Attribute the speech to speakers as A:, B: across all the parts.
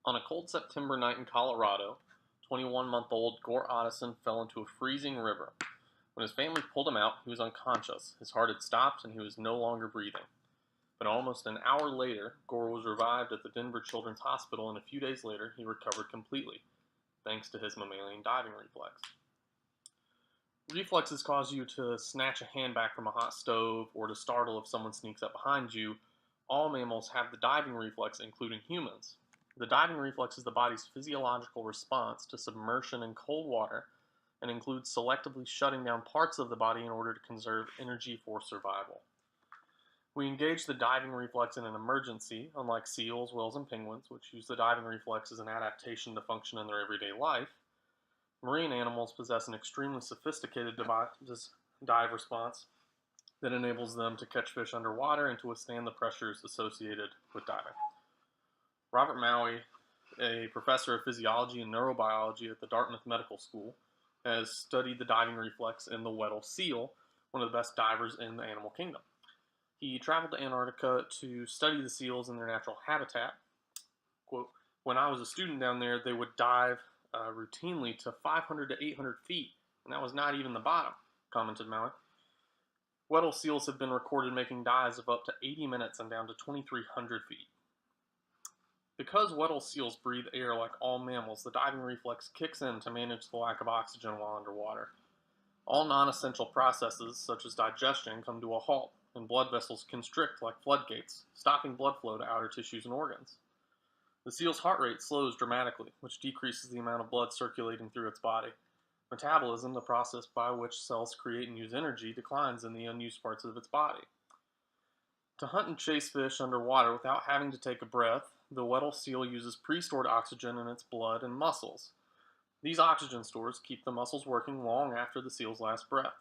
A: On a cold September night in Colorado, 21-month-old Gore Otteson fell into a freezing river. When his family pulled him out, he was unconscious. His heart had stopped and he was no longer breathing. But almost an hour later, Gore was revived at the Denver Children's Hospital, and a few days later, he recovered completely, thanks to his mammalian diving reflex. Reflexes cause you to snatch a hand back from a hot stove or to startle if someone sneaks up behind you. All mammals have the diving reflex, including humans. The diving reflex is the body's physiological response to submersion in cold water and includes selectively shutting down parts of the body in order to conserve energy for survival. We engage the diving reflex in an emergency, unlike seals, whales, and penguins, which use the diving reflex as an adaptation to function in their everyday life. Marine animals possess an extremely sophisticated dive response that enables them to catch fish underwater and to withstand the pressures associated with diving. Robert Maui, a professor of physiology and neurobiology at the Dartmouth Medical School, has studied the diving reflex in the Weddell seal, one of the best divers in the animal kingdom. He traveled to Antarctica to study the seals in their natural habitat. Quote, "When I was a student down there, they would dive routinely to 500 to 800 feet, and that was not even the bottom," commented Maui. Weddell seals have been recorded making dives of up to 80 minutes and down to 2,300 feet. Because Weddell seals breathe air like all mammals, the diving reflex kicks in to manage the lack of oxygen while underwater. All non-essential processes, such as digestion, come to a halt, and blood vessels constrict like floodgates, stopping blood flow to outer tissues and organs. The seal's heart rate slows dramatically, which decreases the amount of blood circulating through its body. Metabolism, the process by which cells create and use energy, declines in the unused parts of its body. To hunt and chase fish underwater without having to take a breath, the Weddell seal uses pre-stored oxygen in its blood and muscles. These oxygen stores keep the muscles working long after the seal's last breath.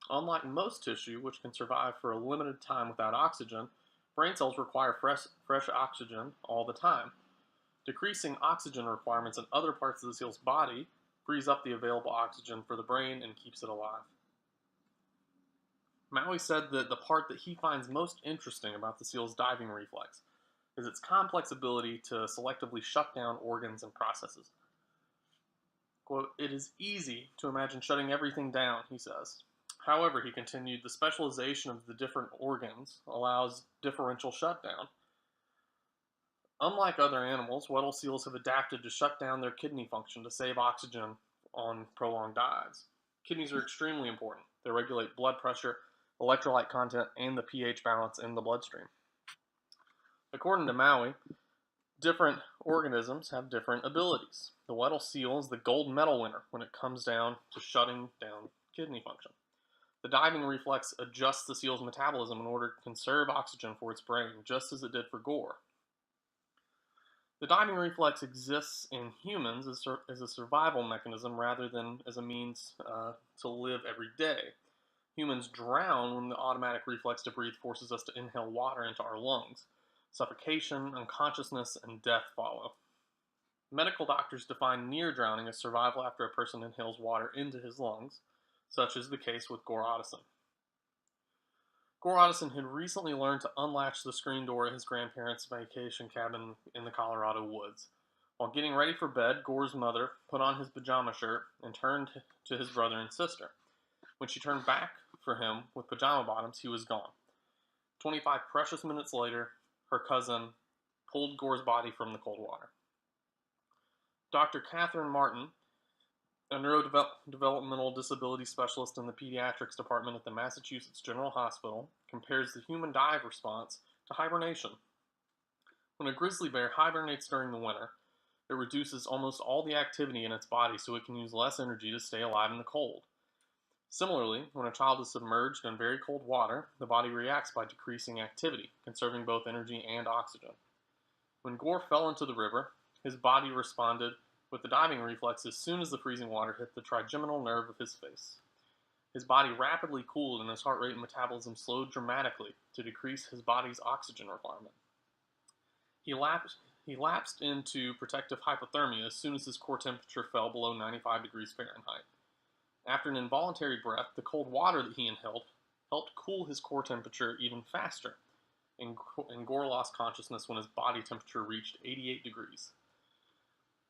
A: Unlike most tissue, which can survive for a limited time without oxygen, brain cells require fresh oxygen all the time. Decreasing oxygen requirements in other parts of the seal's body frees up the available oxygen for the brain and keeps it alive. Maui said that the part that he finds most interesting about the seal's diving reflex is its complex ability to selectively shut down organs and processes. Quote, "It is easy to imagine shutting everything down," he says. However, he continued, the specialization of the different organs allows differential shutdown. Unlike other animals, Weddell seals have adapted to shut down their kidney function to save oxygen on prolonged dives. Kidneys are extremely important. They regulate blood pressure, electrolyte content, and the pH balance in the bloodstream. According to Maui, different organisms have different abilities. The Weddell seal is the gold medal winner when it comes down to shutting down kidney function. The diving reflex adjusts the seal's metabolism in order to conserve oxygen for its brain, just as it did for Gore. The diving reflex exists in humans as a survival mechanism rather than as a means to live every day. Humans drown when the automatic reflex to breathe forces us to inhale water into our lungs. Suffocation, unconsciousness, and death follow. Medical doctors define near drowning as survival after a person inhales water into his lungs, such is the case with Gore Otteson. Gore Otteson had recently learned to unlatch the screen door at his grandparents' vacation cabin in the Colorado woods. While getting ready for bed, Gore's mother put on his pajama shirt and turned to his brother and sister. When she turned back for him with pajama bottoms, he was gone. 25 precious minutes later, her cousin pulled Gore's body from the cold water. Dr. Catherine Martin, a neurodevelopmental disability specialist in the pediatrics department at the Massachusetts General Hospital, compares the human dive response to hibernation. When a grizzly bear hibernates during the winter, it reduces almost all the activity in its body so it can use less energy to stay alive in the cold. Similarly, when a child is submerged in very cold water, the body reacts by decreasing activity, conserving both energy and oxygen. When Gore fell into the river, his body responded with the diving reflex as soon as the freezing water hit the trigeminal nerve of his face. His body rapidly cooled and his heart rate and metabolism slowed dramatically to decrease his body's oxygen requirement. He lapsed into protective hypothermia as soon as his core temperature fell below 95 degrees Fahrenheit. After an involuntary breath, the cold water that he inhaled helped cool his core temperature even faster, and Gore lost consciousness when his body temperature reached 88 degrees.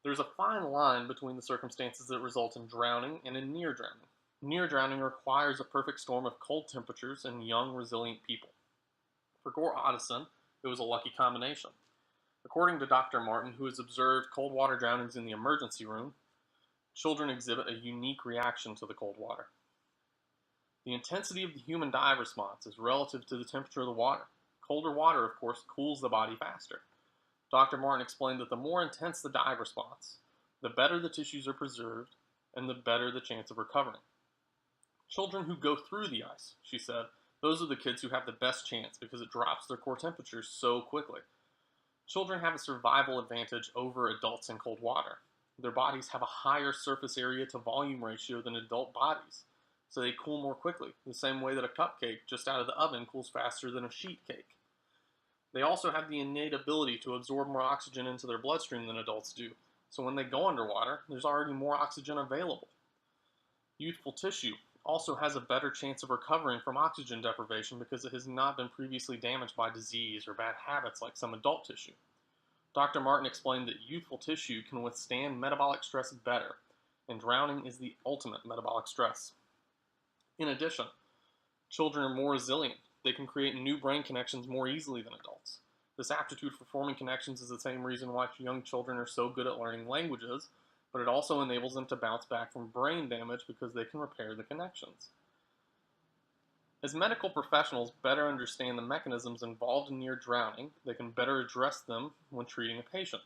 A: There's a fine line between the circumstances that result in drowning and in near drowning. Near drowning requires a perfect storm of cold temperatures and young, resilient people. For Gore Otteson, it was a lucky combination. According to Dr. Martin, who has observed cold water drownings in the emergency room, children exhibit a unique reaction to the cold water. The intensity of the human dive response is relative to the temperature of the water. Colder water, of course, cools the body faster. Dr. Martin explained that the more intense the dive response, the better the tissues are preserved and the better the chance of recovering. Children who go through the ice, she said, those are the kids who have the best chance because it drops their core temperatures so quickly. Children have a survival advantage over adults in cold water. Their bodies have a higher surface area to volume ratio than adult bodies, so they cool more quickly, the same way that a cupcake just out of the oven cools faster than a sheet cake. They also have the innate ability to absorb more oxygen into their bloodstream than adults do, so when they go underwater, there's already more oxygen available. Youthful tissue also has a better chance of recovering from oxygen deprivation because it has not been previously damaged by disease or bad habits like some adult tissue. Dr. Martin explained that youthful tissue can withstand metabolic stress better, and drowning is the ultimate metabolic stress. In addition, children are more resilient. They can create new brain connections more easily than adults. This aptitude for forming connections is the same reason why young children are so good at learning languages, but it also enables them to bounce back from brain damage because they can repair the connections. As medical professionals better understand the mechanisms involved in near drowning, they can better address them when treating a patient.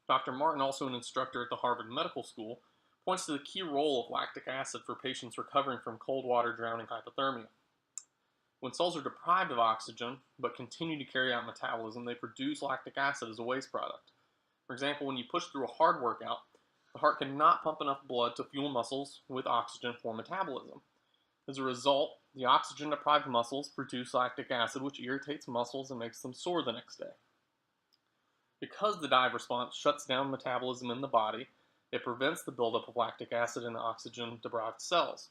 A: Dr. Martin, also an instructor at the Harvard Medical School, points to the key role of lactic acid for patients recovering from cold water drowning hypothermia. When cells are deprived of oxygen but continue to carry out metabolism, they produce lactic acid as a waste product. For example, when you push through a hard workout, the heart cannot pump enough blood to fuel muscles with oxygen for metabolism. As a result, the oxygen-deprived muscles produce lactic acid, which irritates muscles and makes them sore the next day. Because the dive response shuts down metabolism in the body, it prevents the buildup of lactic acid in oxygen-deprived cells.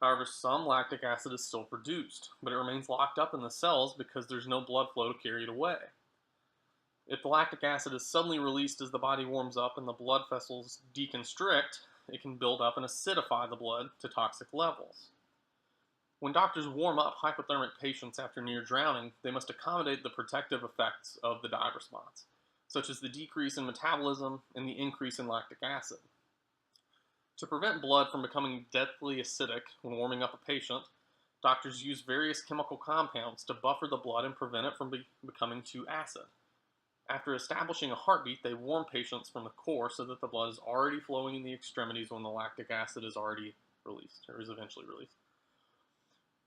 A: However, some lactic acid is still produced, but it remains locked up in the cells because there's no blood flow to carry it away. If the lactic acid is suddenly released as the body warms up and the blood vessels deconstrict, it can build up and acidify the blood to toxic levels. When doctors warm up hypothermic patients after near drowning, they must accommodate the protective effects of the dive response, such as the decrease in metabolism and the increase in lactic acid. To prevent blood from becoming deathly acidic when warming up a patient, doctors use various chemical compounds to buffer the blood and prevent it from becoming too acid. After establishing a heartbeat, they warm patients from the core so that the blood is already flowing in the extremities when the lactic acid is already released, or is eventually released.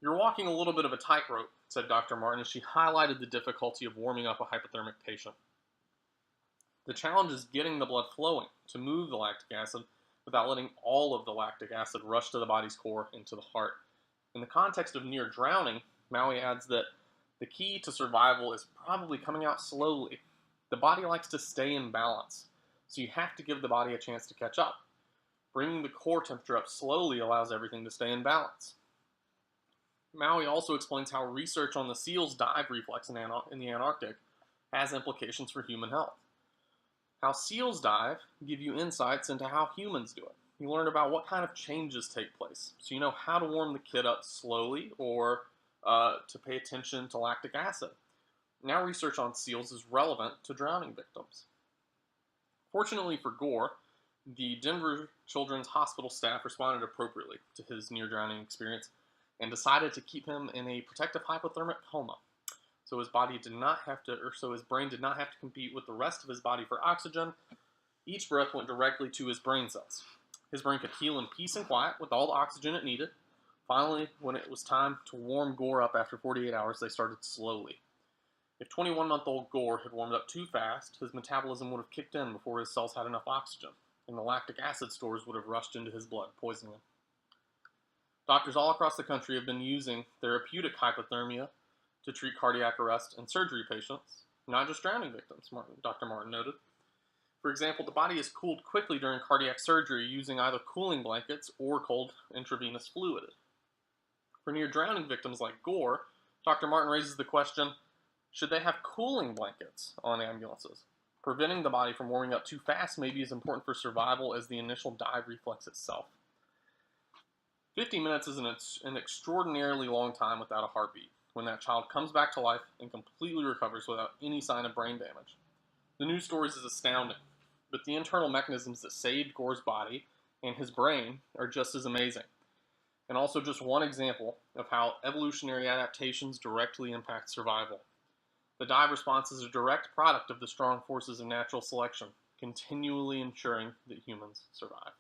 A: "You're walking a little bit of a tightrope," said Dr. Martin as she highlighted the difficulty of warming up a hypothermic patient. "The challenge is getting the blood flowing to move the lactic acid without letting all of the lactic acid rush to the body's core and to the heart." In the context of near drowning, Maui adds that the key to survival is probably coming out slowly. The body likes to stay in balance, so you have to give the body a chance to catch up. Bringing the core temperature up slowly allows everything to stay in balance. Maui also explains how research on the seal's dive reflex in the Antarctic has implications for human health. How seals dive give you insights into how humans do it. You learn about what kind of changes take place, so you know how to warm the kid up slowly or to pay attention to lactic acid. Now research on seals is relevant to drowning victims. Fortunately for Gore, the Denver Children's Hospital staff responded appropriately to his near-drowning experience and decided to keep him in a protective hypothermic coma, so his brain did not have to compete with the rest of his body for oxygen. Each breath went directly to his brain cells. His brain could heal in peace and quiet with all the oxygen it needed. Finally, when it was time to warm Gore up after 48 hours, they started slowly. If 21-month-old Gore had warmed up too fast, his metabolism would have kicked in before his cells had enough oxygen, and the lactic acid stores would have rushed into his blood, poisoning him. Doctors all across the country have been using therapeutic hypothermia to treat cardiac arrest and surgery patients, not just drowning victims, Dr. Martin noted. For example, the body is cooled quickly during cardiac surgery using either cooling blankets or cold intravenous fluid. For near-drowning victims like Gore, Dr. Martin raises the question, should they have cooling blankets on ambulances? Preventing the body from warming up too fast may be as important for survival as the initial dive reflex itself. 50 minutes is an extraordinarily long time without a heartbeat, when that child comes back to life and completely recovers without any sign of brain damage. The news stories is astounding, but the internal mechanisms that saved Gore's body and his brain are just as amazing, and also just one example of how evolutionary adaptations directly impact survival. The dive response is a direct product of the strong forces of natural selection, continually ensuring that humans survive.